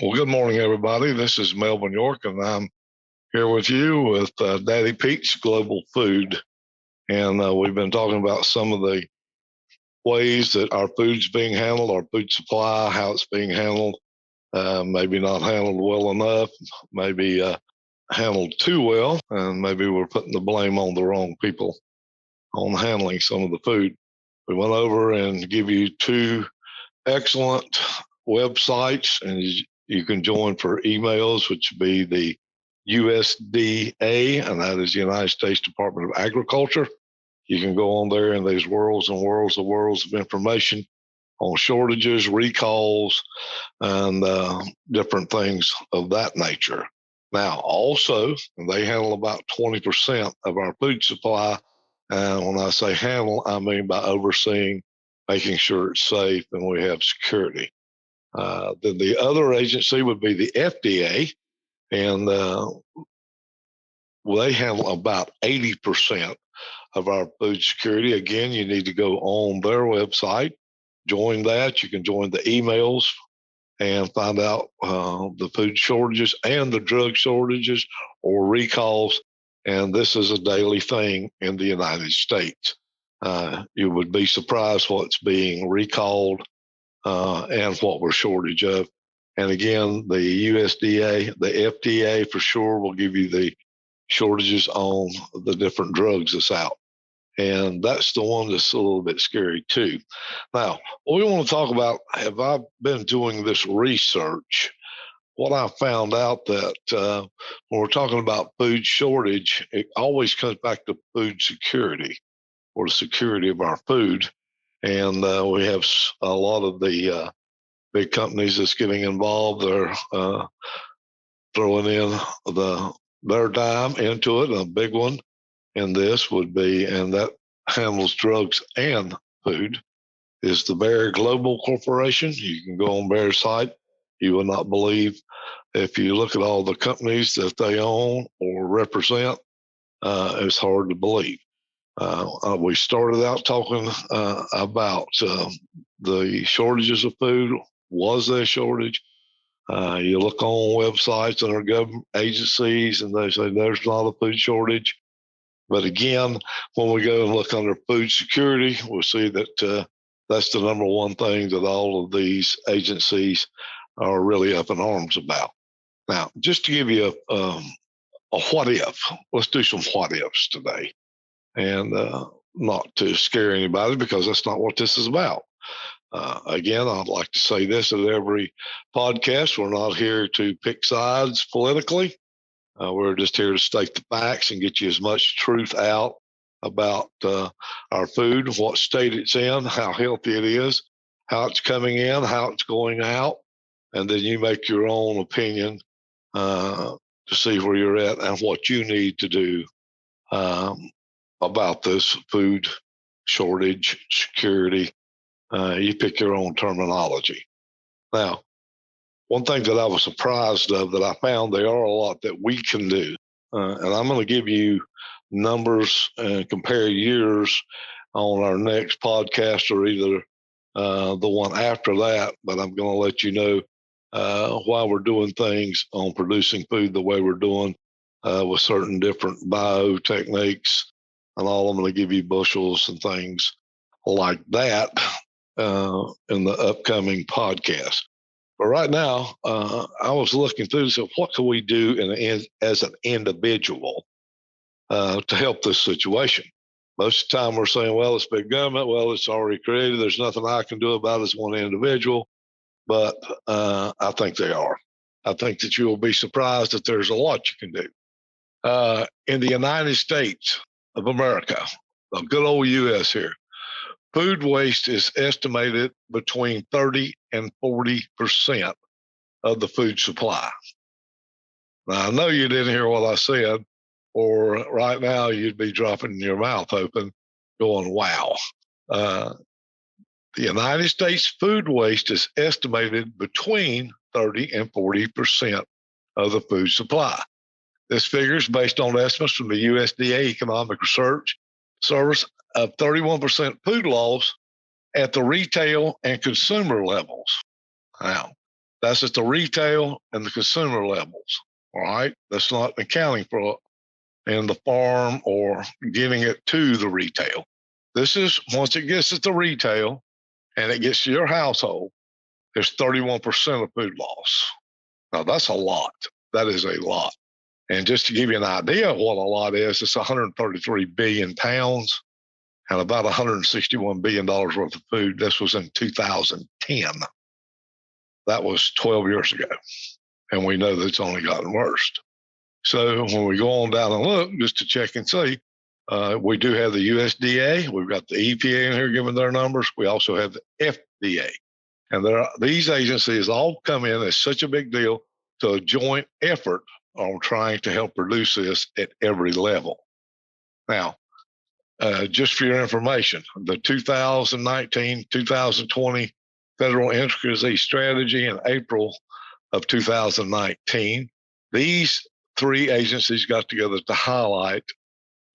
Well, good morning, everybody. This is Melvin York, and I'm here with you with Daddy Pete's Global Food. And we've been talking about some of the ways that our food's being handled, our food supply, how it's being handled, maybe not handled well enough, maybe handled too well, and maybe we're putting the blame on the wrong people on handling some of the food. We went over and give you two excellent websites, and you can join for emails, which would be the USDA, and that is the United States Department of Agriculture. You can go on there, and there's worlds and worlds of information on shortages, recalls, and different things of that nature. Now, also, they handle about 20% of our food supply. And when I say handle, I mean by overseeing, making sure it's safe and we have security. Then the other agency would be the FDA, and they handle about 80% of our food security. Again, you need to go on their website, join that. You can join the emails and find out the food shortages and the drug shortages or recalls. And this is a daily thing in the United States. You would be surprised what's being recalled and what we're shortage of. And again, the USDA, the FDA for sure will give you the shortages on the different drugs that's out. And that's the one that's a little bit scary too. Now, what we want to talk about, have I been doing this research? What I found out that when we're talking about food shortage, it always comes back to food security or the security of our food. And we have a lot of the big companies that's getting involved. They're throwing in their dime into it. A big one in this would be, and that handles drugs and food, is the Bayer Global Corporation. You can go on Bayer's site. You will not believe, if you look at all the companies that they own or represent, it's hard to believe. We started out talking about the shortages of food. Was there a shortage? You look on websites and our government agencies, and they say there's not a food shortage. But again, when we go and look under food security, we'll see that that's the number one thing that all of these agencies are really up in arms about. Now, just to give you a what if, let's do some what ifs today. And not to scare anybody, because that's not what this is about. Again, I'd like to say this at every podcast. We're not here to pick sides politically. We're just here to state the facts and get you as much truth out about our food, what state it's in, how healthy it is, how it's coming in, how it's going out. And then you make your own opinion to see where you're at and what you need to do about this food shortage, security. You pick your own terminology. Now, one thing that I was surprised of that I found, there are a lot that we can do. And I'm going to give you numbers and compare years on our next podcast, or either the one after that. But I'm going to let you know why we're doing things on producing food the way we're doing with certain different biotechniques and all. I'm going to give you bushels and things like that in the upcoming podcast. But right now, I was looking through, so what can we do as an individual to help this situation? Most of the time we're saying, well, it's big government. Well, it's already created. There's nothing I can do about it as one individual. But I think they are. I think that you will be surprised that there's a lot you can do. In the United States of America, the good old U.S. here, food waste is estimated between 30 and 40% of the food supply. Now, I know you didn't hear what I said, or right now you'd be dropping your mouth open going, wow. The United States food waste is estimated between 30 and 40% of the food supply. This figure is based on estimates from the USDA Economic Research Service of 31% food loss at the retail and consumer levels. Now, That's at the retail and the consumer levels. All right. That's not accounting for in the farm or getting it to the retail. This is once it gets at the retail and it gets to your household, there's 31% of food loss. Now, that's a lot. That is a lot. And just to give you an idea of what a lot is, it's 133 billion pounds and about $161 billion worth of food. This was in 2010. That was 12 years ago. And we know that it's only gotten worse. So when we go on down and look, just to check and see, we do have the USDA. We've got the EPA in here giving their numbers. We also have the FDA. And these agencies all come in as such a big deal to a joint effort on trying to help reduce this at every level. Now, just for your information, the 2019-2020 Federal Integrated Disease Strategy in April of 2019, these three agencies got together to highlight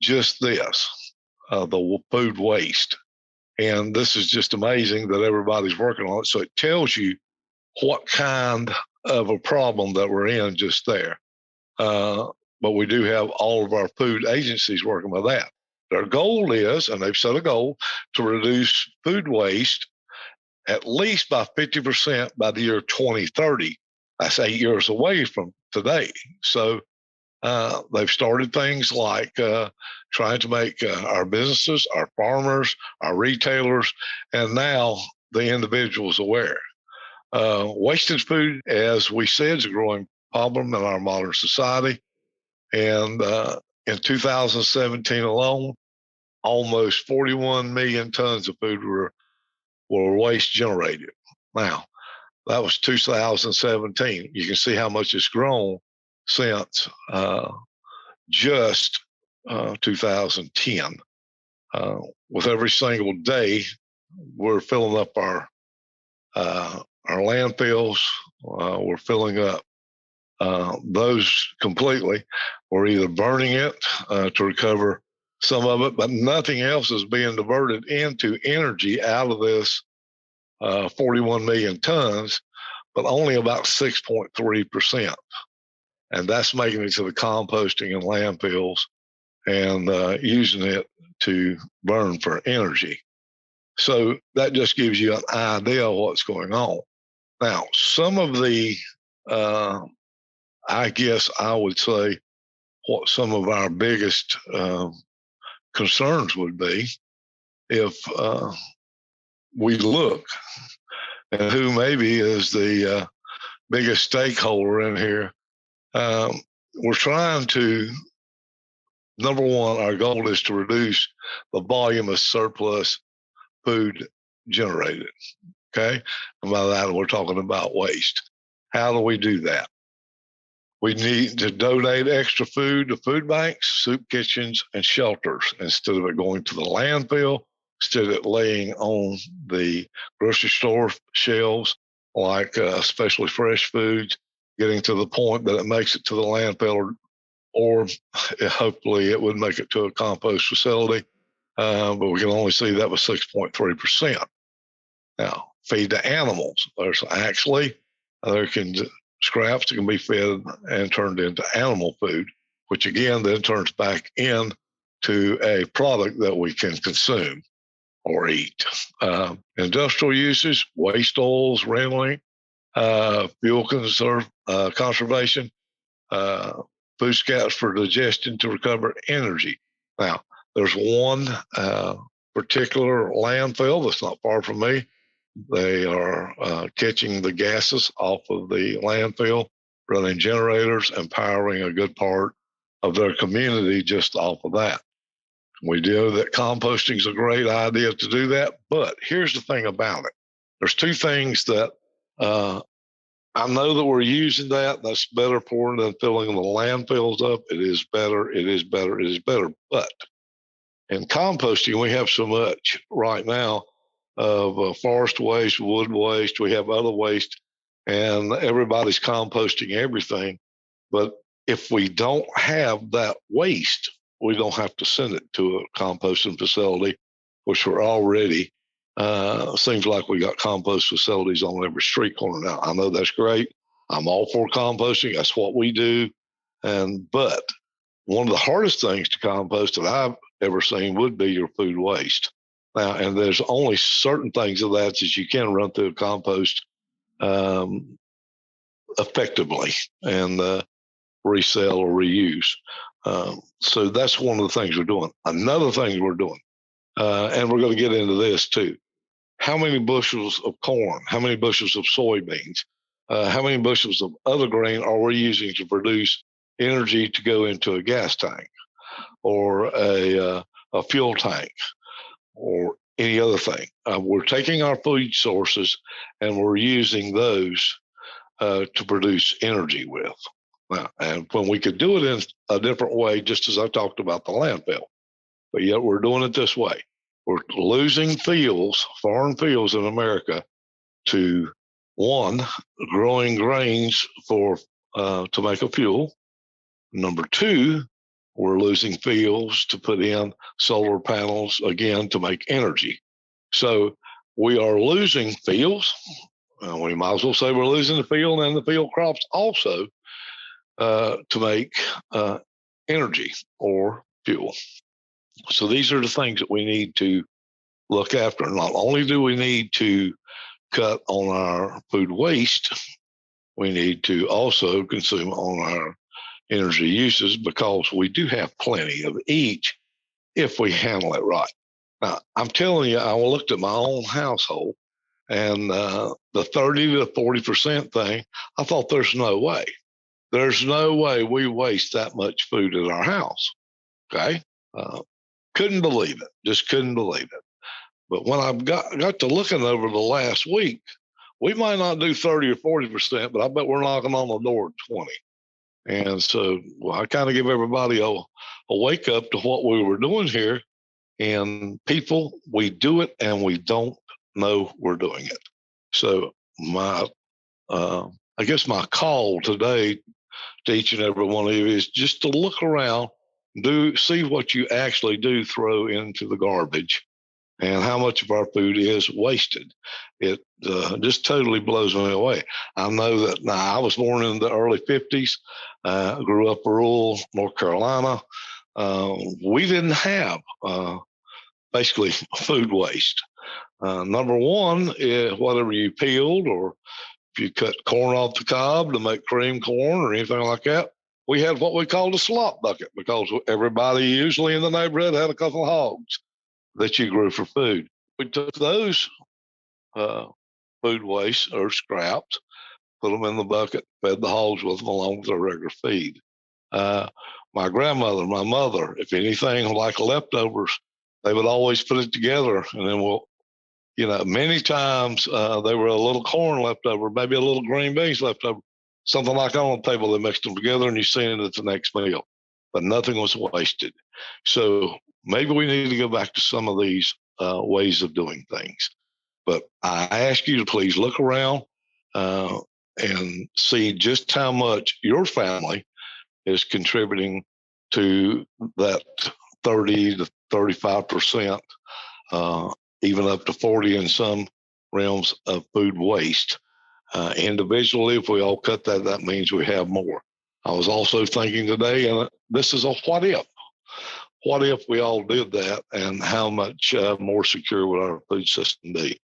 just this, the food waste. And this is just amazing that everybody's working on it. So it tells you what kind of a problem that we're in just there. But we do have all of our food agencies working with that. Their goal is, and they've set a goal, to reduce food waste at least by 50% by the year 2030. That's 8 years away from today. So they've started things like trying to make our businesses, our farmers, our retailers, and now the individuals aware. Wasted food, as we said, is a growing problem in our modern society. And in 2017 alone, almost 41 million tons of food were waste generated. Now, that was 2017. You can see how much it's grown since just 2010. With every single day, we're filling up our landfills. We're filling up those completely. We're either burning it to recover some of it, but nothing else is being diverted into energy out of this 41 million tons, but only about 6.3%. And that's making it to the composting and landfills and using it to burn for energy. So that just gives you an idea of what's going on. Now, some of the, I guess I would say, what some of our biggest concerns would be if we look at who maybe is the biggest stakeholder in here. We're trying to, number one, our goal is to reduce the volume of surplus food generated. Okay. And by that, we're talking about waste. How do we do that? We need to donate extra food to food banks, soup kitchens, and shelters instead of it going to the landfill, instead of it laying on the grocery store shelves, like especially fresh foods, getting to the point that it makes it to the landfill, or hopefully it would make it to a compost facility. But we can only see that with 6.3%. Now, feed the animals. There's actually, scraps that can be fed and turned into animal food, which again then turns back into a product that we can consume or eat. Industrial uses, waste oils, rendering, fuel conservation, food scraps for digestion to recover energy. Now, there's one particular landfill that's not far from me. They are catching the gases off of the landfill, running generators and powering a good part of their community just off of that. We know that composting is a great idea to do that, but here's the thing about it. There's two things that I know that we're using that. That's better for than filling the landfills up. It is better. It is better. It is better. But in composting, we have so much right now of forest waste, wood waste. We have other waste, and everybody's composting everything. But if we don't have that waste, we don't have to send it to a composting facility, which we're already Seems like we got compost facilities on every street corner now. I know that's great. I'm all for composting. That's what we do. But one of the hardest things to compost that I've ever seen would be your food waste. Now, and there's only certain things of that you can run through a compost effectively and resell or reuse. So that's one of the things we're doing. Another thing we're doing, and we're going to get into this too. How many bushels of corn? How many bushels of soybeans? How many bushels of other grain are we using to produce energy to go into a gas tank or a fuel tank or any other thing? We're taking our food sources and we're using those to produce energy with. And when we could do it in a different way, just as I talked about the landfill, but yet we're doing it this way. We're losing fields, foreign fields in America, to one, growing grains for to make a fuel. Number two, we're losing fields to put in solar panels again to make energy. So we are losing fields. We might as well say we're losing the field and the field crops also to make energy or fuel. So these are the things that we need to look after. Not only do we need to cut on our food waste, we need to also consume on our energy uses, because we do have plenty of each if we handle it right. Now, I'm telling you, I looked at my own household, and the 30 to 40% thing, I thought there's no way. There's no way we waste that much food at our house. Okay. Couldn't believe it. Just couldn't believe it. But when I got to looking over the last week, we might not do 30 or 40%, but I bet we're knocking on the door at 20. And so I kind of give everybody a wake up to what we were doing here. And people, we do it and we don't know we're doing it. So I guess my call today to each and every one of you is just to look around, see what you actually do throw into the garbage and how much of our food is wasted. It just totally blows me away. I know that now I was born in the early 50s, grew up rural North Carolina. We didn't have basically food waste. Number one is whatever you peeled, or if you cut corn off the cob to make cream corn or anything like that, we had what we called a slop bucket, because everybody usually in the neighborhood had a couple of hogs that you grew for food. We took those food waste or scraps, put them in the bucket, fed the hogs with them along with their regular feed. My grandmother, my mother, if anything like leftovers, they would always put it together, and then many times they were a little corn left over, maybe a little green beans left over, something like that on the table. They mixed them together and you seen it at the next meal, but nothing was wasted. So maybe we need to go back to some of these ways of doing things. But I ask you to please look around and see just how much your family is contributing to that 30 to 35%, even up to 40 in some realms of food waste. Individually, if we all cut that, that means we have more. I was also thinking today, and this is a what if. What if we all did that, and how much more secure would our food system be?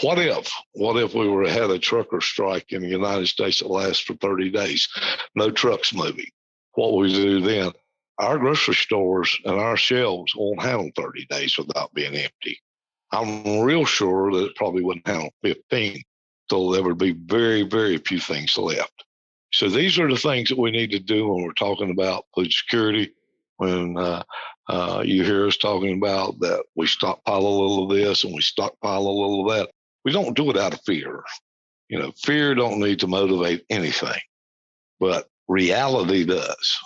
What if we had a trucker strike in the United States that lasts for 30 days? No trucks moving. What would we do then? Our grocery stores and our shelves won't handle 30 days without being empty. I'm real sure that it probably wouldn't handle 15, so there would be very, very few things left. So these are the things that we need to do when we're talking about food security. When you hear us talking about that we stockpile a little of this and we stockpile a little of that, we don't do it out of fear. Fear don't need to motivate anything, but reality does.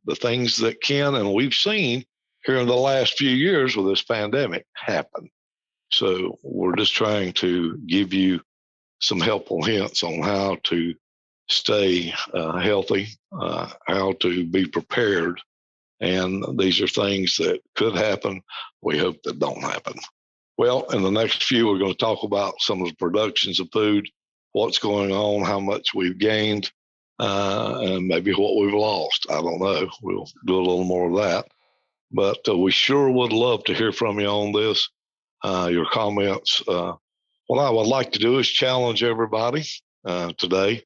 The things that can, and we've seen here in the last few years with this pandemic, happen. So we're just trying to give you some helpful hints on how to stay healthy, how to be prepared. And these are things that could happen. We hope that don't happen. Well, in the next few, we're going to talk about some of the productions of food, what's going on, how much we've gained, and maybe what we've lost. I don't know. We'll do a little more of that. But we sure would love to hear from you on this, your comments. What I would like to do is challenge everybody today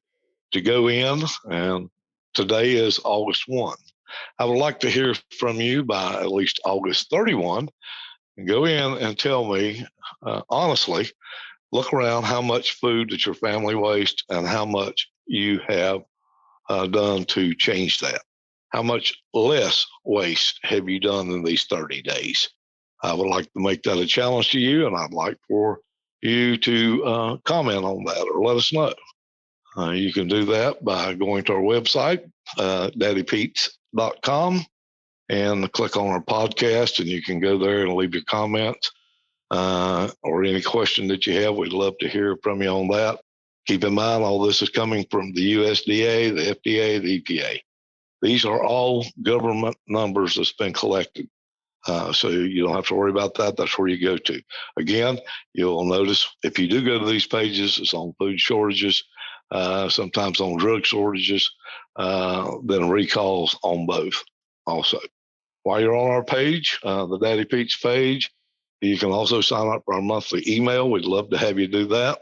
to go in, and today is August 1. I would like to hear from you by at least August 31, and go in and tell me honestly, look around how much food that your family wastes and how much you have done to change that. How much less waste have you done in these 30 days? I would like to make that a challenge to you, and I'd like for you to comment on that or let us know. You can do that by going to our website, daddypete's.com, and click on our podcast, and you can go there and leave your comments or any question that you have. We'd love to hear from you on that. Keep in mind, all this is coming from the USDA, the FDA, the EPA. These are all government numbers that's been collected. So you don't have to worry about that. That's where you go to. Again, you'll notice if you do go to these pages, it's on food shortages, sometimes on drug shortages, then recalls on both also. While you're on our page, the Daddy Pete's page, you can also sign up for our monthly email. We'd love to have you do that.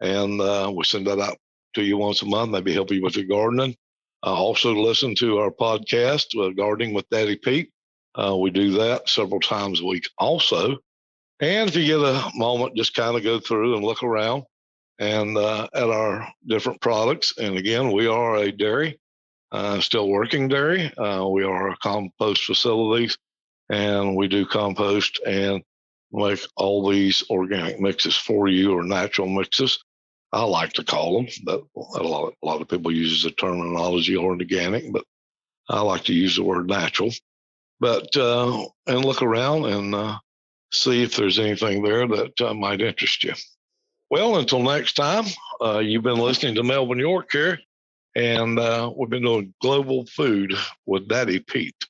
And we send that out to you once a month, maybe help you with your gardening. Also listen to our podcast, Gardening with Daddy Pete. We do that several times a week also. And if you get a moment, just kind of go through and look around and at our different products. And again, we are a dairy, still working dairy. We are a compost facilities, and we do compost and make all these organic mixes for you, or natural mixes. I like to call them, but a lot of people use the terminology organic, but I like to use the word natural. But and look around and see if there's anything there that might interest you. Well, until next time, you've been listening to Melvin York here, and we've been doing Global Food with Daddy Pete.